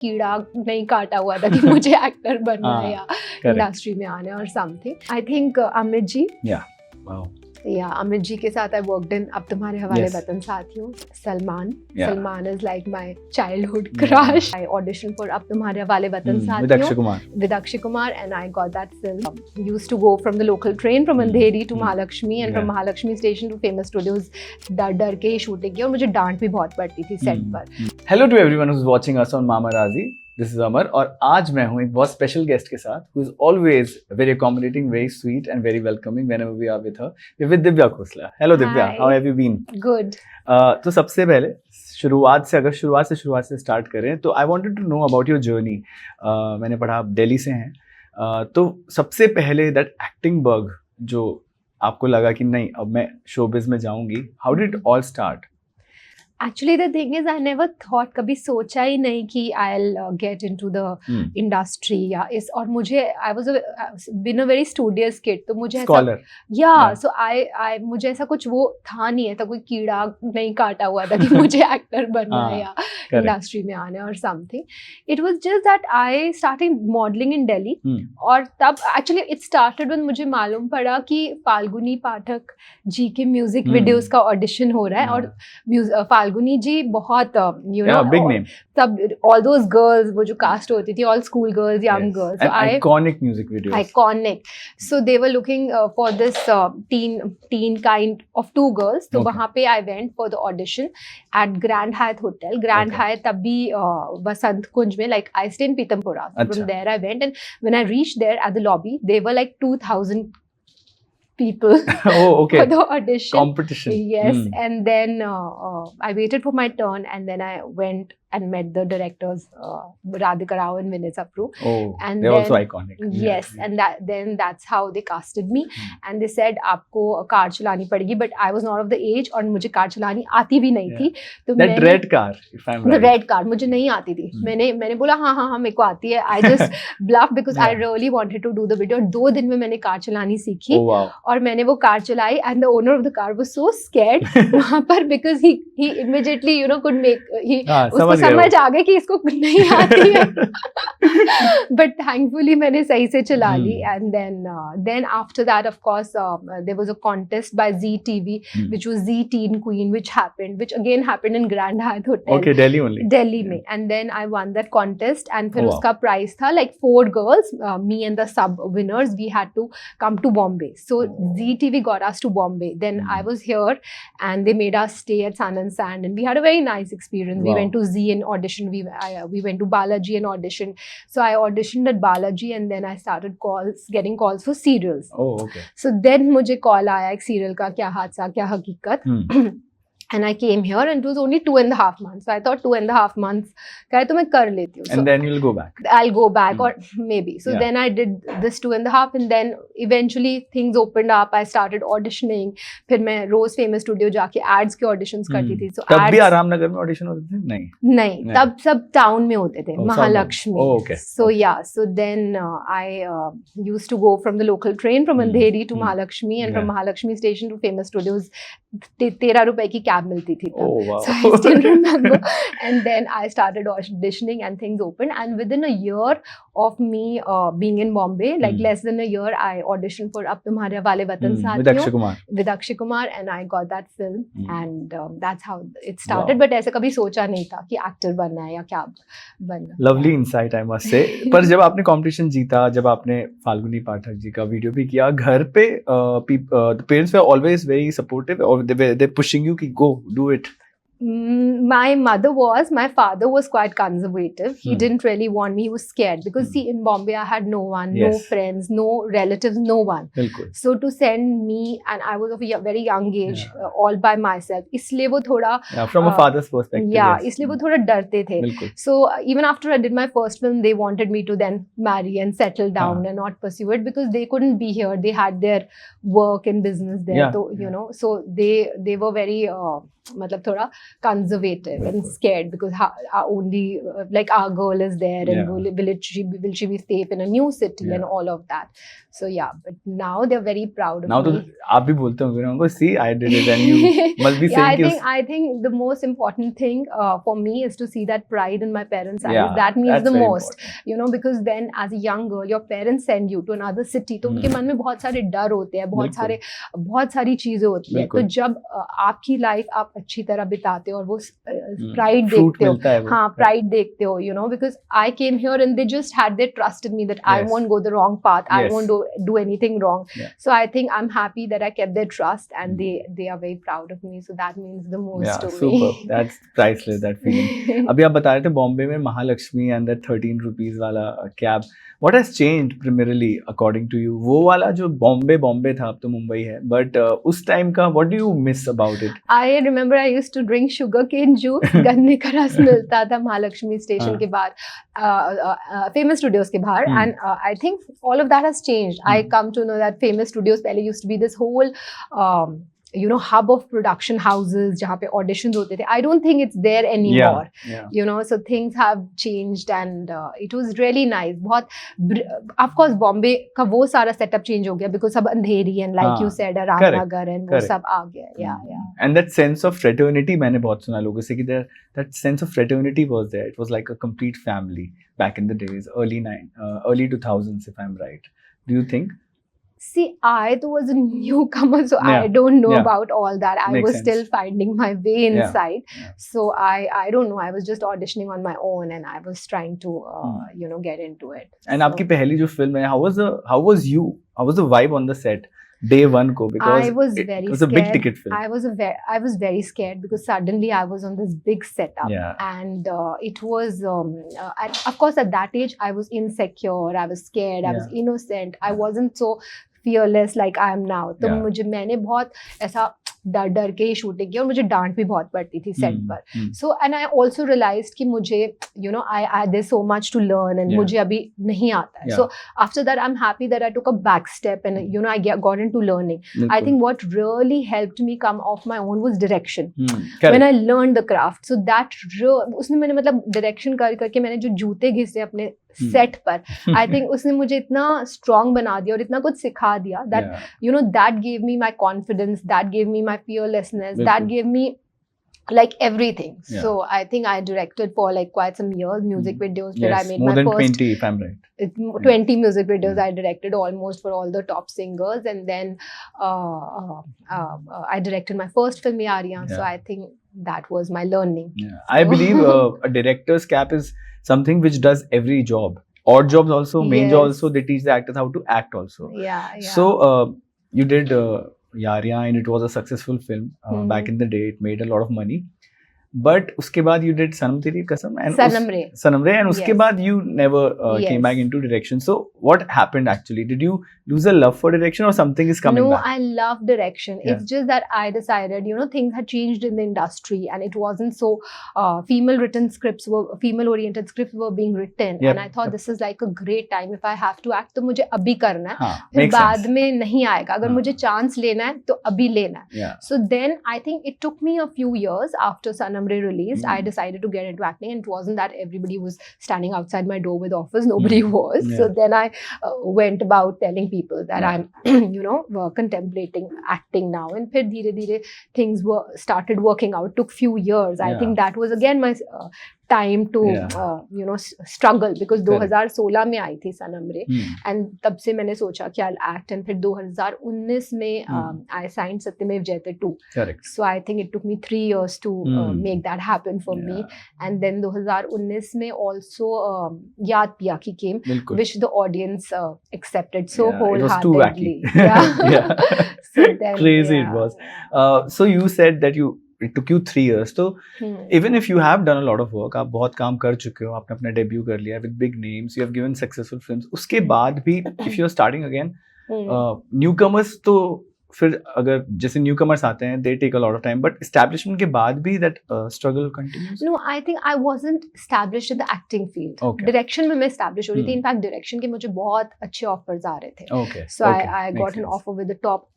कीड़ा नहीं काटा हुआ था कि मुझे एक्टर बनना है या correct. इंडस्ट्री में आना है और something. I think Amit ji, Wow. या अमित जी के साथ आई वर्कड इन अब तुम्हारे हवाले Yes. वतन साथियों। Salman, Yeah. Salman is like my childhood crush. I audition for अब तुम्हारे हवाले वतन With साथियों Akshay Kumar. with Akshay Kumar, and I got that film. Used to go from the local train from Andheri to Mahalakshmi, and from Mahalakshmi station to famous studios डर के ही shooting की, और मुझे डांट भी बहुत पड़ती थी सेट पर। Hello to everyone who's watching us on Mama Razi. This is Amar और आज मैं हूँ एक बहुत स्पेशल गेस्ट के साथ who is always very accommodating, very sweet and very welcoming whenever we are with her. We're with Divya Khosla. Hello Divya, Hi. how have you been? Good. तो सबसे पहले अगर शुरुआत से स्टार्ट करें तो I wanted to know about your journey. मैंने पढ़ा आप दिल्ली से हैं, तो सबसे पहले दैट एक्टिंग बग जो आपको लगा कि नहीं अब मैं शोबिज में जाऊंगी, how did it all start? Actually, the thing is, I never thought, कभी सोचा ही नहीं कि I'll get into the industry या इस, और मुझे I was been a very studious kid, तो मुझे Scholar. ऐसा so I मुझे ऐसा कुछ वो था नहीं, ऐसा कोई कीड़ा नहीं काटा हुआ था कि मुझे एक्टर बनना है या इंडस्ट्री में आना है और something. It was just that I started modeling in Delhi, और तब actually it started when मुझे मालूम पड़ा कि फाल्गुनी पाठक जी के म्यूजिक वीडियोस का ऑडिशन हो रहा है, और फाल्गुनी जी बहुत you know big name. तब all those girls वो जो कास्ट होती थी, all school girls, young girls, so iconic music videos. Iconic. So they were looking for this teen kind of two girls. तो वहाँ पे I went for the audition at Grand Hyatt Hotel. Grand Hyatt तब भी वसंत कुंज में, like I stay in Pitampura. So from there I went, and when I reached there at the lobby, there were like 2,000 people oh, okay. for the audition. Competition. Yes, and then I waited for my turn, and then I went and met the directors, Radhika Rao and Vinay Sapru. Oh, and they're then, also iconic. Yes, and then that's how they casted me, and they said आपको car चलानी पड़ेगी, but I was not of the age और मुझे car चलानी आती भी नहीं थी, तो that red car, if I'm right. The red car मुझे नहीं आती थी। मैंने बोला हाँ मेरे को आती है। I just bluffed because I really wanted to do the video, और 2 दिन में मैंने कार चलानी सीखी। Oh, wow. और मैंने वो कार चलाई, and the owner of the car was so scared वहाँ पर, because he immediately could make उसको समझ आ गया कि इसको नहीं आती है। But thankfully मैंने सही से चला ली, and then after that of course there was a contest by Zee TV, which was Zee Teen Queen, which again happened in Grand Hyatt Hotel. Okay, Delhi only. Delhi में, and then I won that contest, and फिर उसका prize था like 4 girls, me and the sub winners, we had to come to Bombay. So Zee TV got us to Bombay. Then I was here, and they made us stay at Sun and Sand, and we had a very nice experience. We went to Zee and auditioned. We went to Balaji and auditioned. So I auditioned at Balaji, and then I started getting calls for serials. Oh, okay. So then मुझे call आया एक serial का, क्या हादसा क्या हकीकत। And I came here, and it was only 2.5 months. So I thought 2.5 months कहे तो मैं कर लेती हूँ. And then you'll go back. I'll go back, or maybe. So then I did this 2.5, and then eventually things opened up. I started auditioning. फिर मैं रोज famous studio जाके ads के auditions करती थी. So तब भी आराम नगर में audition होते थे? नहीं, तब सब टाउन में होते थे, Mahalakshmi. Oh, okay. So yeah, so then I used to go from the local train from Andheri to Mahalakshmi, and from Mahalakshmi station to famous studios 13 रुपए की कैब मिलती थी तब. Oh, wow. So I still remember. And then I started auditioning, and things opened, and within a year of me being in Bombay, like less than a year, I auditioned for अब तुम्हारे हवाले वतन साथियों with Akshay Kumar, and I got that film, and that's how it started. But ऐसे कभी सोचा नहीं था कि एक्टर बनना है या क्या बनना. Lovely insight, I must say. पर जब आपने competition जीता, जब आपने फाल्गुनी पाठक जी का वीडियो भी किया, घर पे the parents were always very supportive, or they pushing you कि go do it? My mother was. My father was quite conservative. He didn't really want me. He was scared because see, in Bombay I had no one, no friends, no relatives, no one. बिल्कुल. So to send me, and I was of a very young age, all by myself. इसलिए वो थोड़ा from a father's perspective. Yeah, इसलिए वो थोड़ा डरते थे. बिल्कुल. So even after I did my first film, they wanted me to then marry and settle down and not pursue it, because they couldn't be here. They had their work and business there. So so they were very मतलब थोड़ा conservative and scared because only like our girl is there and Yeah. will she be safe in a new city and Yeah. all of that. So yeah, but now they're very proud of Now तो me. आप भी बोलते होंगे ना उनको, see I did it and you must be Yeah, saying I think the most important thing for me is to see that pride in my parents' eyes. Yeah, That means that's the very most, important. you know, because when as a young girl your parents send you to another city, तो उनके मन में बहुत सारे डर होते हैं, बहुत सारी चीजें होती है. तो जब आपकी लाइफ आप अच्छी तरह बिताते हो और वो प्राइड देखते हो, हाँ प्राइड देखते हो, you know, because I came here and they just had their trust in me that I won't go the wrong path, I won't do anything wrong. So I think I'm happy that I kept their trust and they are very proud of me. So that means the most to me. Super. That's priceless, that feeling. अभी आप बता रहे थे बॉम्बे में Mahalakshmi and that 13 rupees वाला cab. What has changed primarily according to you? वो वाला जो बॉम्बे था, अब तो मुंबई है, but उस टाइम का what do you miss about it? I remember I used to drink sugarcane juice. गन्ने का रस मिलता था महालक्ष्मी स्टेशन के बाहर, famous studios के बाहर, and I think all of that has changed. I come to know that famous studios पहले used to be this whole you know, hub of production houses जहाँ पे auditions होते थे. I don't think it's there anymore. You know, so things have changed and it was really nice. बहुत, of course, Bombay का वो सारा setup change हो गया because सब अंधेरी and like you said, Ramnagar and वो सब आ गया. Yeah. And that sense of fraternity मैंने बहुत सुना लोगों से कि that sense of fraternity was there. It was like a complete family back in the days, early 2000s, if I'm right. Do you think? See, I was a newcomer, so I don't know about all that. I was still finding my way inside. So I don't know. I was just auditioning on my own and I was trying to, you know, get into it. And आपकी पहली जो film है, how was the vibe on the set? Day one ko, because I was very it was a scared. Big ticket film. I was very scared because suddenly I was on this big setup, and it was and of course at that age I was insecure, I was scared, I was innocent, I wasn't so fearless like I am now. तो मैंने बहुत ऐसा डर के ही shooting किया और मुझे डांट भी बहुत पड़ती थी सेट पर. So and I also realised कि मुझे you know I there so much to learn and मुझे अभी नहीं आता है. So after that I am happy that I took a back step and you know I got into learning. I think what really helped me come of my own was direction. When I learn the craft, so that उसमें मैंने मतलब direction करके मैंने जो जूते घिसे अपने set पर, आई थिंक उसने मुझे इतना स्ट्रॉन्ग बना दिया और इतना कुछ सिखा दिया that you know that give me my confidence, that give me my fearlessness, that gave me like everything. So I think I directed for like quite some years music videos. I made more my than first 20 if I'm right. 20 music videos I directed almost for all the top singers, and then I directed my first film Yaariyan. So I think that was my learning. I believe a director's cap is something which does every job. Odd jobs also, main jobs also, they teach the actors how to act also. So you did Yaariyan and it was a successful film back in the day. It made a lot of money. But उसके बाद you did Sanam Teri Kasam and Sanam Re, and उसके बाद you never came back into direction. So what happened actually? Did you lose a love for direction or something is coming back? No, I love direction. It's just that I decided, you know, things had changed in the industry and it wasn't so female-oriented scripts were being written. And I thought this is like a great time. If I have to act, तो मुझे अभी करना है. फिर बाद में नहीं आएगा. अगर मुझे chance लेना है, तो अभी लेना है. So then I think it took me a few years after Sanam Re released. I decided to get into acting, and it wasn't that everybody was standing outside my door with offers. Nobody was. So then I went about telling people that I'm, you know, contemplating acting now. And फिर धीरे-धीरे things started working out. It took few years. I think that was again my time to you know struggle because 2016 में आई थी सनम रे, and तब से मैंने सोचा कि I'll act, and फिर 2019 में I signed सत्यमेव जयते 2. So I think it took me 3 years to make that happen for me. And then 2019 में also याद पिया की came, which the audience accepted so wholeheartedly. So then, crazy it was. So you said that it took you 3 years. So even if you have done a lot of work, आप बहुत काम कर चुके हो, आपने अपना डेब्यू कर लिया with big names, you have given successful films. उसके बाद भी if you are starting again, newcomers तो फिर अगर जैसे newcomers आते हैं, they take a lot of time, but establishment के बाद भी that struggle continues. No, I think I wasn't established in the acting field. Direction में मैं established हो रही थी. In fact, direction के मुझे बहुत अच्छे offers आ रहे थे. So I got an offer with the top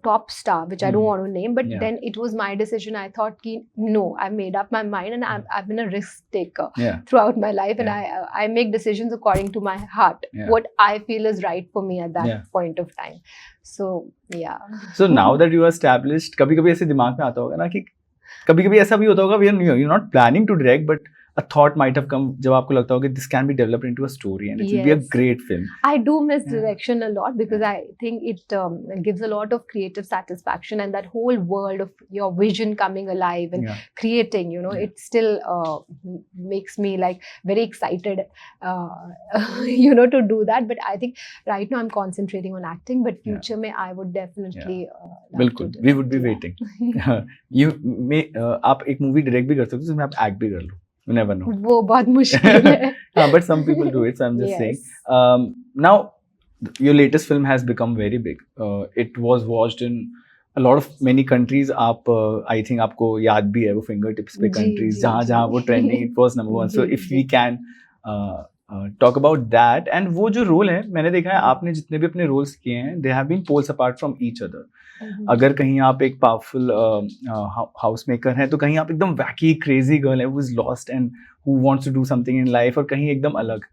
top star, which I don't want to name, but Yeah. then it was my decision. I thought, ki, no, I made up my mind, and I've been a risk taker Yeah. throughout my life, and I make decisions according to my heart, Yeah. what I feel is right for me at that Yeah. point of time. So yeah. So now that you are established, कभी-कभी ऐसे दिमाग में आता होगा ना कि कभी-कभी ऐसा भी होता होगा, you're not planning to direct, but a thought might have come जब आपको लगता होगा this can be developed into a story and it will be a Yes. great film. I do miss Yeah. direction a lot, because I think it gives a lot of creative satisfaction, and that whole world of your vision coming alive and Yeah. creating, you know, Yeah. it still makes me like very excited, you know, to do that. But I think right now I'm concentrating on acting, but Yeah. future may I would definitely love बिल्कुल, to do we would be it. waiting. You may आप एक movie direct भी कर सकते हो जिसमें आप act भी कर लो. You never know. वो बहुत मुश्किल है. But some people do it, so I'm just saying. Yes. Now, your latest film has become very big. It was watched in a lot of many countries. आप I think आपको याद भी है वो fingertips पे जी, countries जी, जहाँ वो जी. trending, it was number one. So ji, if ji. we can talk about that, and वो जो role है, मैंने देखा है आपने जितने भी अपने roles किए हैं, they have been poles apart from each other. Mhm. अगर कहीं आप एक पावरफुल हाउस मेकर हैं तो कहीं आप एकदम वैकी क्रेजी गर्ल है, who is lost and who wants to do something in life, और कहीं एकदम अलग.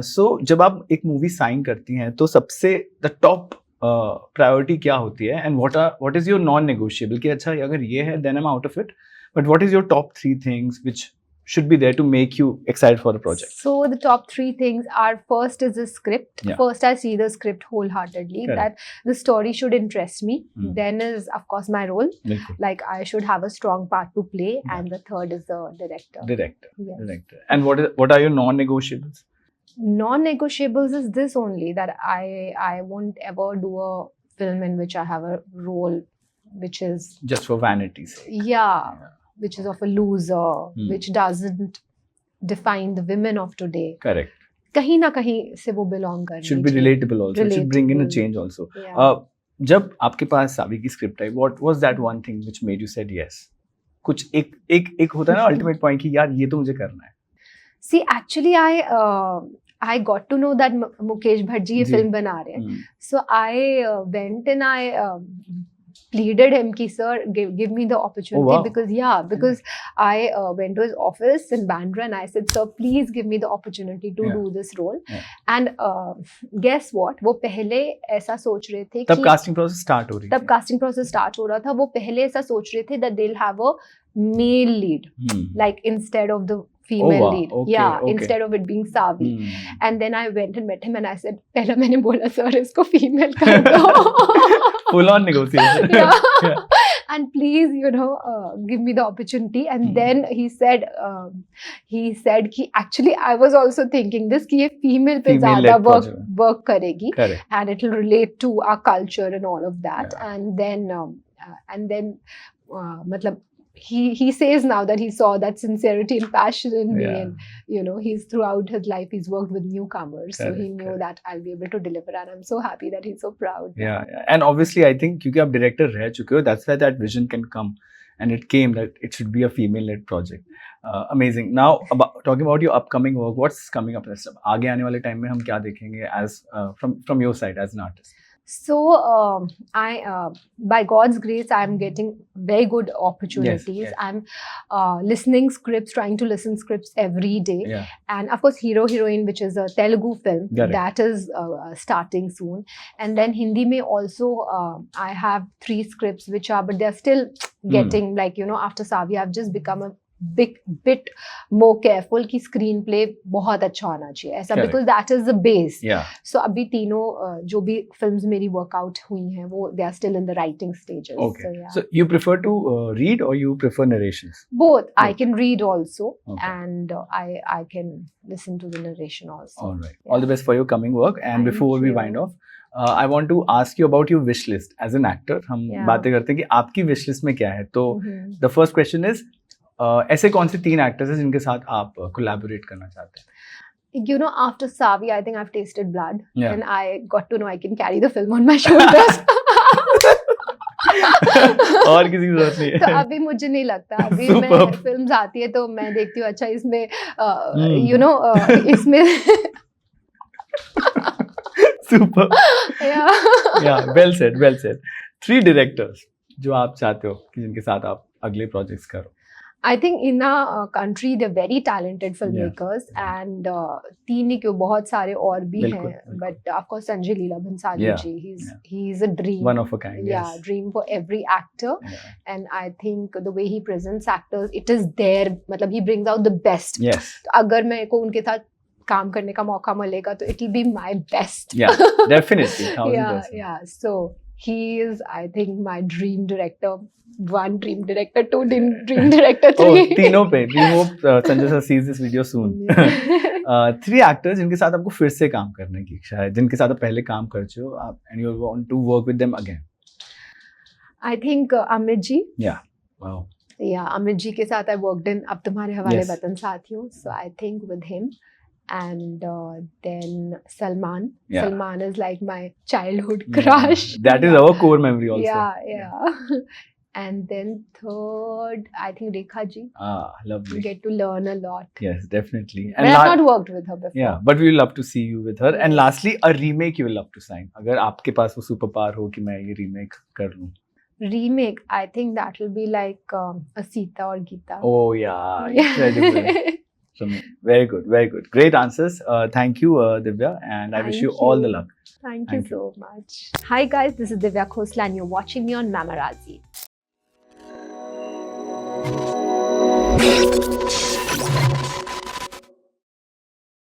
सो जब आप एक मूवी साइन करती हैं तो सबसे द टॉप प्रायोरिटी क्या होती है, and what is your non negotiable कि अच्छा अगर ये है then I am out of it, but what is your top 3 things which should be there to make you excited for the project? So the top 3 things are, first is the script. Yeah. First, I see the script wholeheartedly, Correct. that the story should interest me. Hmm. Then is, of course, my role. बिल्कुल. Like I should have a strong part to play. Yeah. And the third is the director. Yes. Director. And what are your non-negotiables? Non-negotiables is this only, that I won't ever do a film in which I have a role which is, Just for vanity's sake. yeah, which is of a loser, Hmm. which doesn't define the women of today. Correct. कहीं ना कहीं से वो belong करनी Should be चाहिए. relatable also. It should bring in a Relatable. change also. Yeah. जब आपके पास सावी की script I, what was that one thing which made you said yes? कुछ एक होता है ना अल्टीमेट पॉइंट कि यार ये तो मुझे करना है. See, actually, I got to know that Mukesh Bhatt ji ये जी. film बना रहे हैं. So I went and I pleaded him कि sir give me the opportunity. Oh, wow. because I went to his office in Bandra and I said, sir, please give me the opportunity to Yeah. do this role. Yeah. And guess what, वो पहले ऐसा सोच रहे थे तब कि casting process start हो रही तब कास्टिंग प्रोसेस स्टार्ट हो रहा था. वो पहले ऐसा सोच रहे थे that they'll have a male lead, like instead of the female wow. lead. Okay, Yeah, okay. instead of it being Savi. And then I went and met him and I said, पहला मैंने बोला sir इसको female कर दो. Full on negotiation. Yeah. And please, you know, give me the opportunity. And then he said कि actually I was also thinking this कि ये female पे Female-led ज़्यादा project. work करेगी. Correct. And it will relate to our culture and all of that. Yeah. And then matlab he says now that he saw that sincerity and passion in me, Yeah. and you know, he's throughout his life he's worked with newcomers, so he Correct, knew correct. that I'll be able to deliver, and I'm so happy that he's so proud. Yeah. And obviously I think क्योंकि आप director रह चुके हो, that's why that vision can come, and it came that it should be a female led project. Amazing. Now talking about your upcoming work, what's coming up next? आगे आने वाले time में हम क्या देखेंगे as from your side as an artist? So I by God's grace I'm getting very good opportunities. Yes. I'm listening scripts, trying to listen scripts every day. Yeah. And of course Hero Heroine, which is a Telugu film, Correct. that is starting soon. And then Hindi mein also I have 3 scripts which are, but they're still getting, like, you know, after Savi I've just become a bit more careful कि screen play बहुत अच्छा होना चाहिए ऐसा, Correct. because that is the base. Yeah. So अभी तीनों जो भी फिल्म्स मेरी वर्कआउट हुई हैं वो they are still in the writing stages. Okay. So, yeah. So you prefer to read or you prefer narrations? Both. I Both. can read also, Okay. and I can listen to the narration also. All right. All the best for your coming work. And Thank before we you. wind off, I want to ask you about your wish list as an actor. हम Yeah. बातें करते हैं कि आपकी wish list में क्या है. तो Mhm. the first question is, ऐसे कौन से 3 एक्टर्स हैं जिनके साथ आप कोलैबोरेट करना चाहते हैं? You know, after Savi, I think I've tasted blood, Yeah. and I got to know I can carry the film on my shoulders. और किसी की जरूरत नहीं तो है. अभी मुझे नहीं लगता, अभी मैं Superb. फिल्म्स आती है तो मैं देखती हूँ अच्छा इसमें Hmm. you know इसमें Super. yeah. Yeah, well said, well said. 3 directors जो आप चाहते हो कि जिनके साथ आप अगले प्रोजेक्ट्स करो. I think in our country they're very talented filmmakers and तीन ही क्यों बहुत सारे और भी बिल्कुल, हैं, but of course Sanjay Leela Bhansali Yeah, ji, yeah. he's a dream. One of a kind. Yeah, Yes. dream for every actor. Yeah. And I think the way he presents actors, it is there, मतलब he brings out the best. Yes. तो अगर मेरे को उनके साथ काम करने का मौका मिलेगा तो it will be my best. Yeah, definitely. 1000%. Yeah. So he is, I think, my dream director. 1 dream director, 2 dream director, 3. Oh, तीनों पे. We hope Sanjay sir sees this video soon. 3 actors जिनके साथ आपको फिर से काम करने की इच्छा है, जिनके साथ आप पहले काम कर चुके हो, आप and you want to work with them again. I think Amit ji. Yeah. Wow. Yeah, Amit ji के साथ I worked in अब तुम्हारे हवाले Yes. वतन साथियों. So I think with him. And then Salman. Yeah. Salman is like my childhood crush. That is our core memory also. Yeah. And then third, I think Rekha ji. We Lovely. get to learn a lot. Yes, definitely. But I've not worked with her before. Yeah, but we will love to see you with her. And Yes. lastly, a remake you will love to sign. अगर आपके पास वो super power हो कि मैं ये remake कर लूँ. Remake, I think that will be like a Sita or Geeta. Oh yeah, incredible. So, very good, very good. Great answers. Thank you, Divya, and I wish Thank you all the you. luck. Thank you so much. Hi guys, this is Divya Khosla and you're watching me on Mamarazzi.